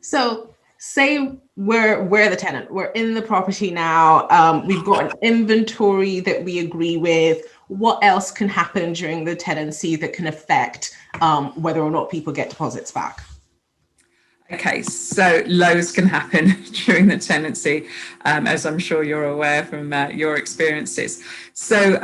So say we're the tenant, we're in the property now, we've got an inventory that we agree with. What else can happen during the tenancy that can affect whether or not people get deposits back? Okay, so loads can happen during the tenancy, as I'm sure you're aware from your experiences. So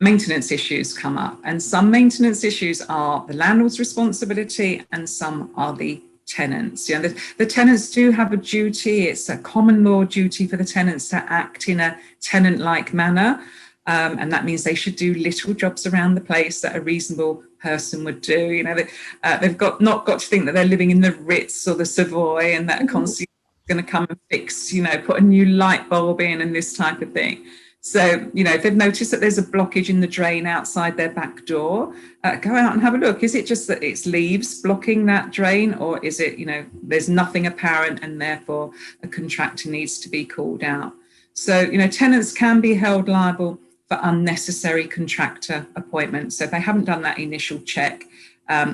maintenance issues come up, and some maintenance issues are the landlord's responsibility and some are the tenants. You know, the tenants do have a duty. It's a common law duty for the tenants to act in a tenant-like manner. And that means they should do little jobs around the place that a reasonable person would do. You know, they've not got to think that they're living in the Ritz or the Savoy and that a concierge is going to come and fix, you know, put a new light bulb in and this type of thing. So, you know, if they've noticed that there's a blockage in the drain outside their back door, go out and have a look. Is it just that it's leaves blocking that drain, or is it, you know, there's nothing apparent and therefore a contractor needs to be called out? So, you know, tenants can be held liable for unnecessary contractor appointments. So if they haven't done that initial check,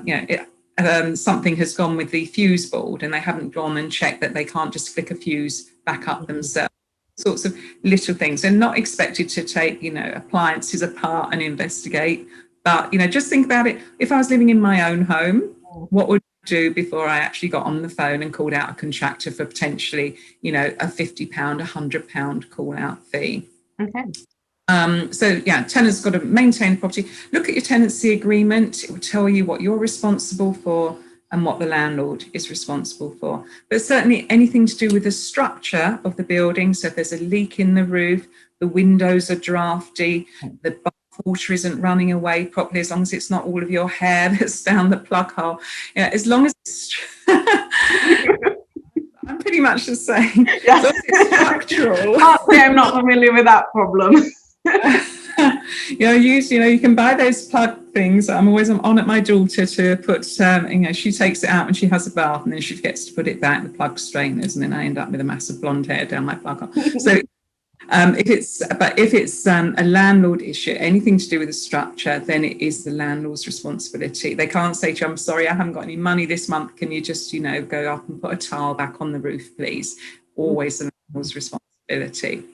you know, something has gone with the fuse board and they haven't gone and checked that they can't just flick a fuse back up themselves. Sorts of little things. They're not expected to take, you know, appliances apart and investigate. But, you know, just think about it. If I was living in my own home, what would I do before I actually got on the phone and called out a contractor for potentially, you know, a £50, £100 call out fee? Okay. So yeah, tenants got to maintain property. Look at your tenancy agreement. It will tell you what you're responsible for and what the landlord is responsible for. But certainly anything to do with the structure of the building. So if there's a leak in the roof, the windows are drafty, the bath water isn't running away properly, as long as it's not all of your hair that's down the plug hole. You know, as long as it's I'm pretty much the same. Yeah. As long as it's structural. I'm not familiar with that problem. You can buy those plug things. I'm on at my daughter to put, you know, she takes it out when she has a bath and then she forgets to put it back, the plug strainers, and then I end up with a massive blonde hair down my plug hole. So if it's a landlord issue, anything to do with the structure, then it is the landlord's responsibility. They can't say to you, I'm sorry, I haven't got any money this month. Can you just, you know, go up and put a tile back on the roof, please? Always the landlord's responsibility.